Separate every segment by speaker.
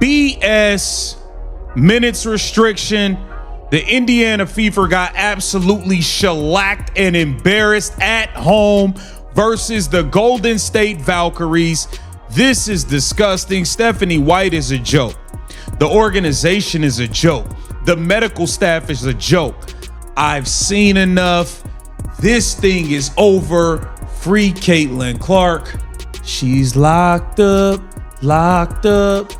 Speaker 1: BS minutes restriction. The Indiana Fever got absolutely shellacked and embarrassed at home versus the Golden State Valkyries. This is disgusting. Stephanie White is a joke. The organization is a joke. The medical staff is a joke. I've seen enough. This thing is over. Free Caitlin Clark. She's locked up, locked up.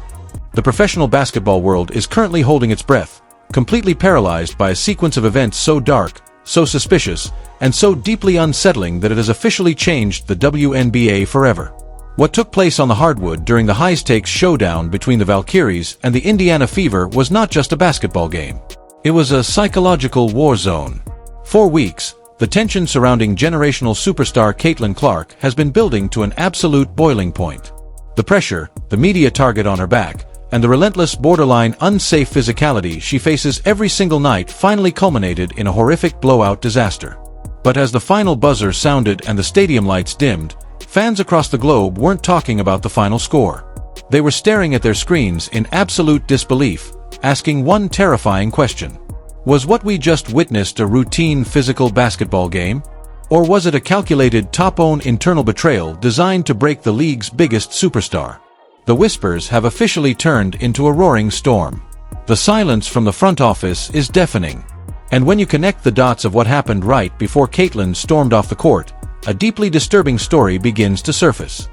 Speaker 2: The professional basketball world is currently holding its breath, completely paralyzed by a sequence of events so dark, so suspicious, and so deeply unsettling that it has officially changed the WNBA forever. What took place on the hardwood during the high-stakes showdown between the Valkyries and the Indiana Fever was not just a basketball game. It was a psychological war zone. For weeks, the tension surrounding generational superstar Caitlin Clark has been building to an absolute boiling point. The pressure, the media target on her back, and the relentless, borderline unsafe physicality she faces every single night finally culminated in a horrific blowout disaster. But as the final buzzer sounded and the stadium lights dimmed, fans across the globe weren't talking about the final score. They were staring at their screens in absolute disbelief, asking one terrifying question. Was what we just witnessed a routine physical basketball game? Or was it a calculated top-own internal betrayal designed to break the league's biggest superstar? The whispers have officially turned into a roaring storm. The silence from the front office is deafening. And when you connect the dots of what happened right before Caitlin stormed off the court, a deeply disturbing story begins to surface.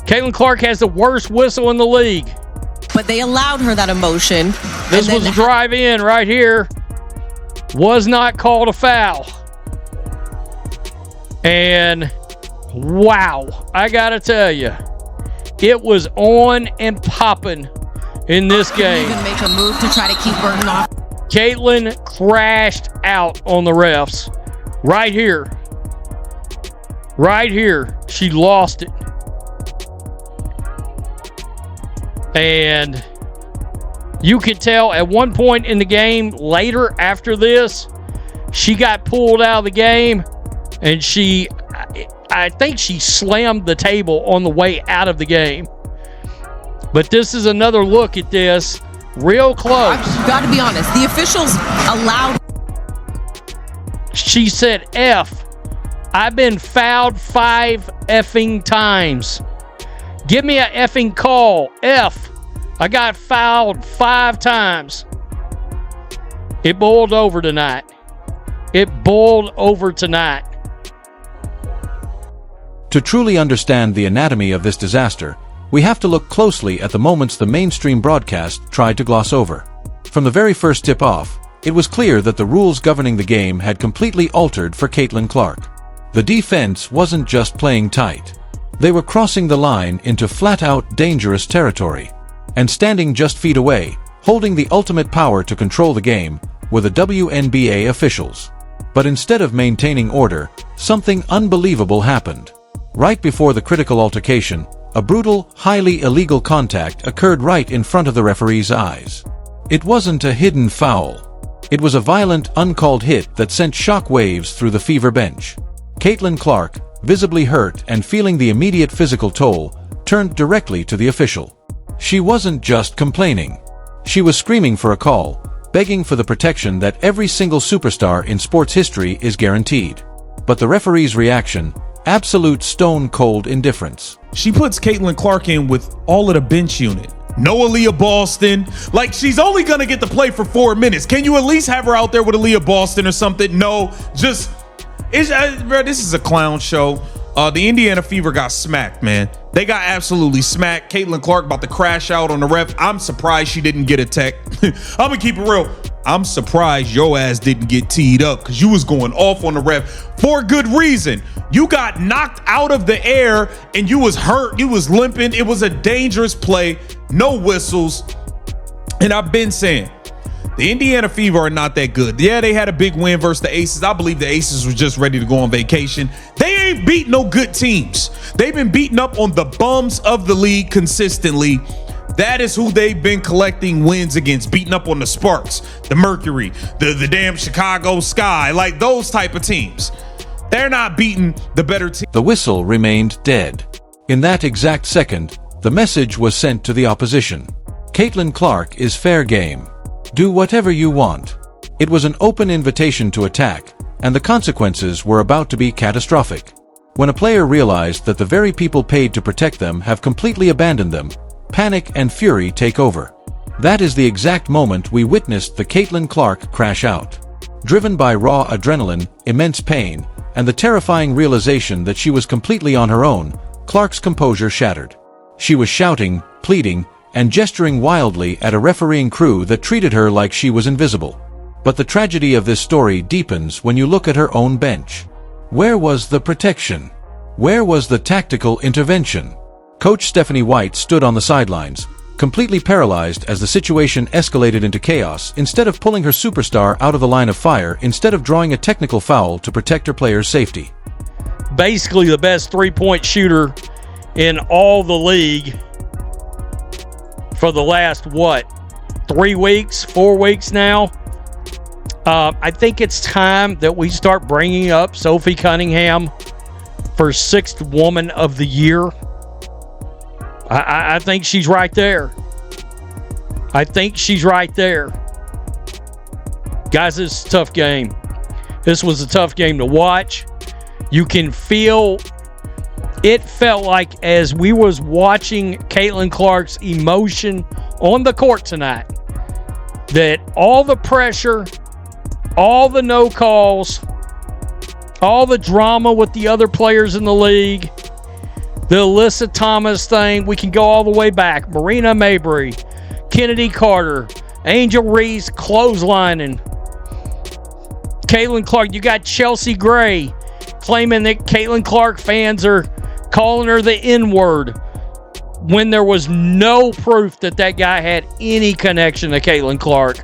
Speaker 3: Caitlin Clark has the worst whistle in the league.
Speaker 4: But they allowed her that emotion.
Speaker 3: This was a drive-in right here. Was not called a foul. And wow, I gotta tell you, it was on and popping in this game.
Speaker 4: Even make a move to try to keep Burton off.
Speaker 3: Caitlin crashed out on the refs. Right here. Right here. She lost it. And you could tell at one point in the game, later after this, she got pulled out of the game and I think she slammed the table on the way out of the game. But this is another look at this. Real close.
Speaker 4: I've got to be honest. The officials allowed.
Speaker 3: She said, F. I've been fouled 5 effing times. Give me a effing call. F. I got fouled 5 times. It boiled over tonight. It boiled over tonight.
Speaker 2: To truly understand the anatomy of this disaster, we have to look closely at the moments the mainstream broadcast tried to gloss over. From the very first tip-off, it was clear that the rules governing the game had completely altered for Caitlin Clark. The defense wasn't just playing tight. They were crossing the line into flat-out dangerous territory. And standing just feet away, holding the ultimate power to control the game, were the WNBA officials. But instead of maintaining order, something unbelievable happened. Right before the critical altercation, a brutal, highly illegal contact occurred right in front of the referee's eyes. It wasn't a hidden foul. It was a violent, uncalled hit that sent shock waves through the Fever bench. Caitlin Clark, visibly hurt and feeling the immediate physical toll, turned directly to the official. She wasn't just complaining. She was screaming for a call, begging for the protection that every single superstar in sports history is guaranteed. But the referee's reaction, absolute stone-cold indifference.
Speaker 1: She puts Caitlin Clark in with all of the bench unit. No Aaliyah Boston. Like, she's only going to get to play for 4 minutes. Can you at least have her out there with Aaliyah Boston or something? No, just, bro, this is a clown show. The Indiana Fever got smacked, man. They got absolutely smacked. Caitlin Clark about to crash out on the ref. I'm surprised she didn't get a tech. I'm going to keep it real. I'm surprised your ass didn't get teed up because you was going off on the ref for good reason. You got knocked out of the air and you was hurt. You was limping. It was a dangerous play. No whistles. And I've been saying, the Indiana Fever are not that good. Yeah, they had a big win versus the Aces. I believe the Aces were just ready to go on vacation. They ain't beat no good teams. They've been beating up on the bums of the league consistently. That is who they've been collecting wins against, beating up on the Sparks, the Mercury, the damn Chicago Sky, like those type of teams. They're not beating the better team.
Speaker 2: The whistle remained dead. In that exact second, The message was sent to the opposition. Caitlin Clark is fair game. Do whatever you want. It was an open invitation to attack, and the consequences were about to be catastrophic. When a player realized that the very people paid to protect them have completely abandoned them, panic and fury take over. That is the exact moment we witnessed the Caitlin Clark crash out. Driven by raw adrenaline, immense pain, and the terrifying realization that she was completely on her own, Clark's composure shattered. She was shouting, pleading, and gesturing wildly at a refereeing crew that treated her like she was invisible. But the tragedy of this story deepens when you look at her own bench. Where was the protection? Where was the tactical intervention? Coach Stephanie White stood on the sidelines, completely paralyzed as the situation escalated into chaos. Instead of pulling her superstar out of the line of fire, instead of drawing a technical foul to protect her players' safety.
Speaker 3: Basically the best three-point shooter in all the league for the last, 4 weeks now? I think it's time that we start bringing up Sophie Cunningham for 6th Woman of the Year. I think she's right there. I think she's right there. Guys, this is a tough game. This was a tough game to watch. You can feel, it felt like as we was watching Caitlin Clark's emotion on the court tonight, that all the pressure, all the no calls, all the drama with the other players in the league, the Alyssa Thomas thing, we can go all the way back. Marina Mabry, Kennedy Carter, Angel Reese clotheslining. Caitlin Clark, you got Chelsea Gray claiming that Caitlin Clark fans are calling her the N-word when there was no proof that that guy had any connection to Caitlin Clark.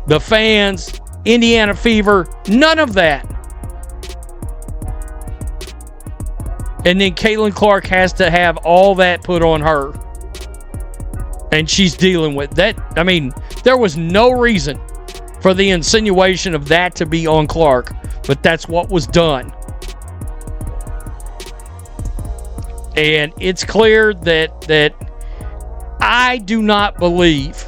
Speaker 3: The fans, Indiana Fever, none of that. And then Caitlin Clark has to have all that put on her. And she's dealing with that. I mean, there was no reason for the insinuation of that to be on Clark, but that's what was done. And it's clear that I do not believe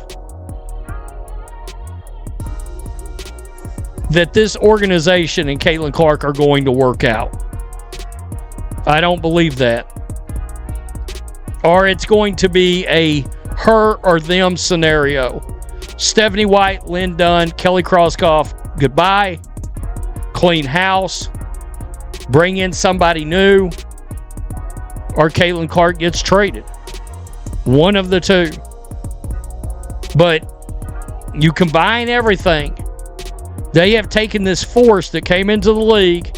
Speaker 3: that this organization and Caitlin Clark are going to work out. I don't believe that. Or it's going to be a her or them scenario. Stephanie White, Lynn Dunn, Kelly Krauskopf, goodbye. Clean house. Bring in somebody new. Or Caitlin Clark gets traded. One of the two. But you combine everything. They have taken this force that came into the league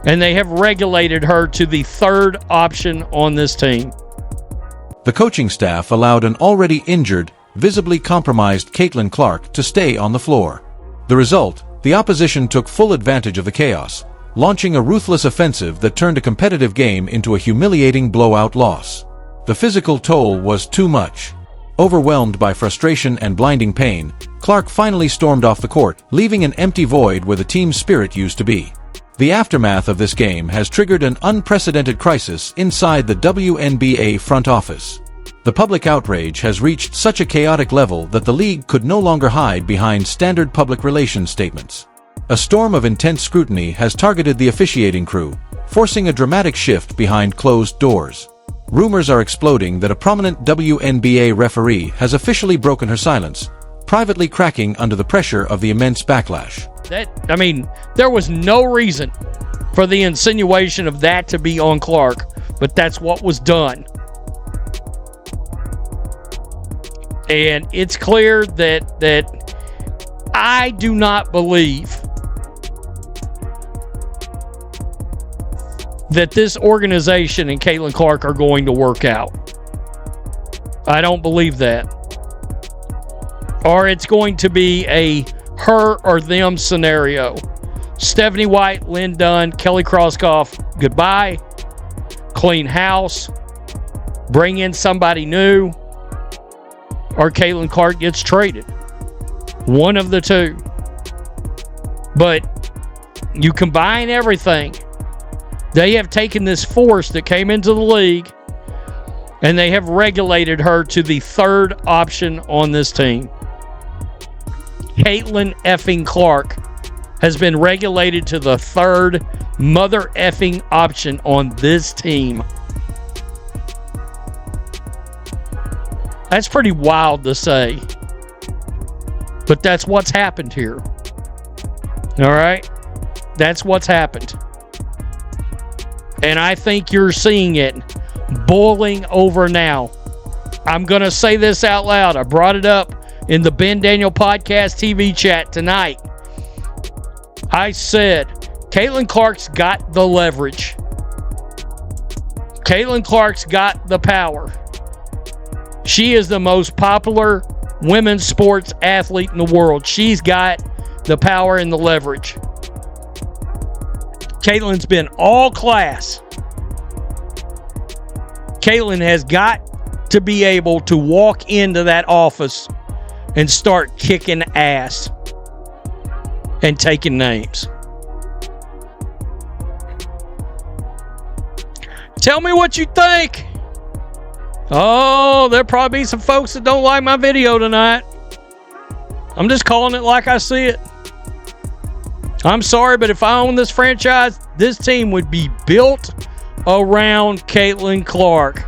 Speaker 3: and they have regulated her to the third option on this team.
Speaker 2: The coaching staff allowed an already injured, visibly compromised Caitlin Clark to stay on the floor. The result, the opposition took full advantage of the chaos, launching a ruthless offensive that turned a competitive game into a humiliating blowout loss. The physical toll was too much. Overwhelmed by frustration and blinding pain, Clark finally stormed off the court, leaving an empty void where the team's spirit used to be. The aftermath of this game has triggered an unprecedented crisis inside the WNBA front office. The public outrage has reached such a chaotic level that the league could no longer hide behind standard public relations statements. A storm of intense scrutiny has targeted the officiating crew, forcing a dramatic shift behind closed doors. Rumors are exploding that a prominent WNBA referee has officially broken her silence, privately cracking under the pressure of the immense backlash.
Speaker 3: There was no reason for the insinuation of that to be on Clark, but that's what was done. And it's clear that I do not believe that this organization and Caitlin Clark are going to work out. I don't believe that. Or it's going to be a her or them scenario. Stephanie White, Lynn Dunn, Kelly Krauskopf, goodbye. Clean house. Bring in somebody new. Or Caitlin Clark gets traded. One of the two. But you combine everything. They have taken this force that came into the league And they have regulated her to the third option on this team. Caitlin effing Clark has been regulated to the third mother effing option on this team. That's pretty wild to say. But that's what's happened here. All right? That's what's happened. And I think you're seeing it boiling over now. I'm going to say this out loud. I brought it up in the Ben Daniel Podcast TV chat tonight. I said, Caitlin Clark's got the leverage. Caitlin Clark's got the power. She is the most popular women's sports athlete in the world. She's got the power and the leverage. Caitlin's been all class. Caitlin has got to be able to walk into that office and start kicking ass and taking names. Tell me what you think. Oh, there'll probably be some folks that don't like my video tonight. I'm just calling it like I see it. I'm sorry, but if I own this franchise, this team would be built around Caitlin Clark.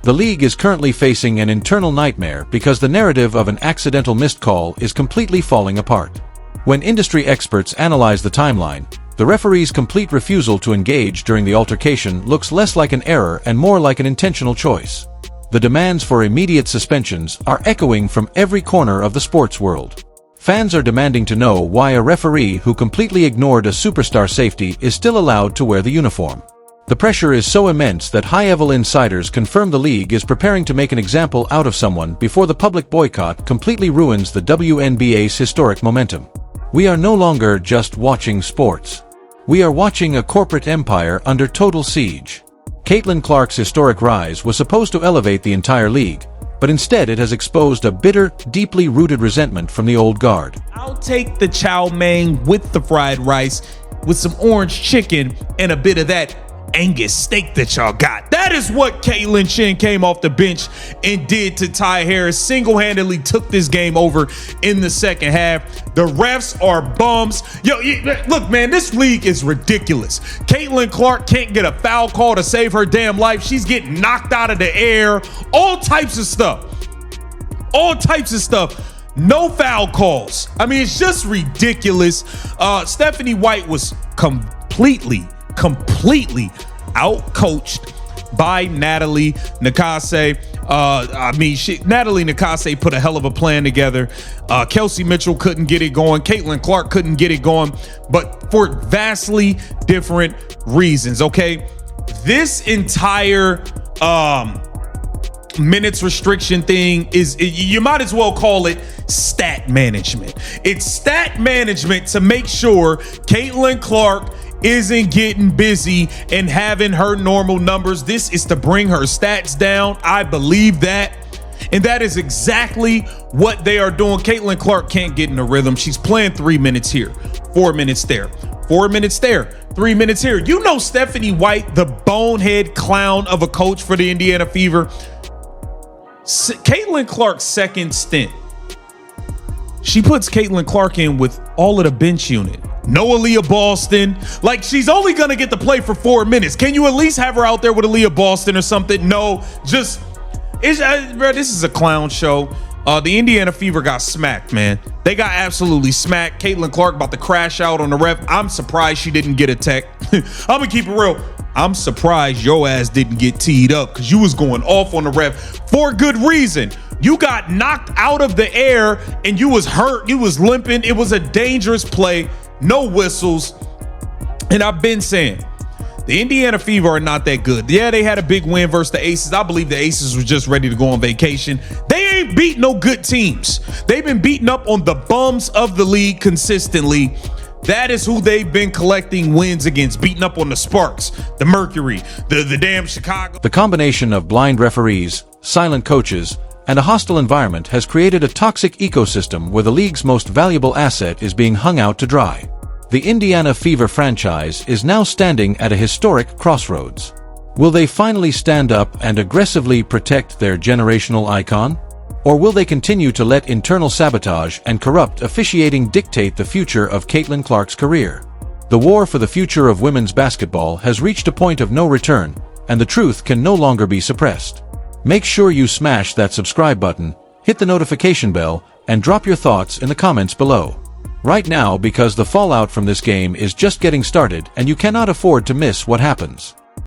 Speaker 2: The league is currently facing an internal nightmare because the narrative of an accidental missed call is completely falling apart. When industry experts analyze the timeline, the referee's complete refusal to engage during the altercation looks less like an error and more like an intentional choice. The demands for immediate suspensions are echoing from every corner of the sports world. Fans are demanding to know why a referee who completely ignored a superstar safety is still allowed to wear the uniform. The pressure is so immense that high-level insiders confirm the league is preparing to make an example out of someone before the public boycott completely ruins the WNBA's historic momentum. We are no longer just watching sports. We are watching a corporate empire under total siege. Caitlin Clark's historic rise was supposed to elevate the entire league, but instead it has exposed a bitter, deeply rooted resentment from the old guard.
Speaker 1: I'll take the chow mein with the fried rice with some orange chicken and a bit of that Angus steak that y'all got. That is what Caitlin Shin came off the bench and did to Ty Harris. Single-handedly took this game over in the second half. The refs are bums. Yo, look, man, this league is ridiculous. Caitlin Clark can't get a foul call to save her damn life. She's getting knocked out of the air. All types of stuff. All types of stuff. No foul calls. I mean, it's just ridiculous. Stephanie White was completely out-coached by Natalie Nakase. Natalie Nakase put a hell of a plan together. Kelsey Mitchell couldn't get it going. Caitlin Clark couldn't get it going, but for vastly different reasons, okay? This entire minutes restriction thing you might as well call it stat management. It's stat management to make sure Caitlin Clark isn't getting busy and having her normal numbers. This is to bring her stats down. I believe that. And that is exactly what they are doing. Caitlin Clark can't get in a rhythm. She's playing 3 minutes here, 4 minutes there, 4 minutes there, 3 minutes here. You know Stephanie White, the bonehead clown of a coach for the Indiana Fever. Caitlin Clark's second stint, she puts Caitlin Clark in with all of the bench unit. No Aaliyah Boston. Like, she's only going to get to play for 4 minutes. Can you at least have her out there with Aaliyah Boston or something? No, just, bro, this is a clown show. The Indiana Fever got smacked, man. They got absolutely smacked. Caitlin Clark about to crash out on the ref. I'm surprised she didn't get a tech. I'm going to keep it real. I'm surprised your ass didn't get teed up because you was going off on the ref for good reason. You got knocked out of the air and you was hurt. You was limping. It was a dangerous play. No whistles. And I've been saying, the Indiana Fever are not that good. Yeah, they had a big win versus the Aces. I believe the Aces were just ready to go on vacation. They ain't beat no good teams. They've been beating up on the bums of the league consistently. That is who they've been collecting wins against, beating up on the Sparks, the Mercury, the damn Chicago.
Speaker 2: The combination of blind referees, silent coaches, and a hostile environment has created a toxic ecosystem where the league's most valuable asset is being hung out to dry. The Indiana Fever franchise is now standing at a historic crossroads. Will they finally stand up and aggressively protect their generational icon? Or will they continue to let internal sabotage and corrupt officiating dictate the future of Caitlin Clark's career? The war for the future of women's basketball has reached a point of no return, and the truth can no longer be suppressed. Make sure you smash that subscribe button, hit the notification bell, and drop your thoughts in the comments below. Right now, because the fallout from this game is just getting started and you cannot afford to miss what happens.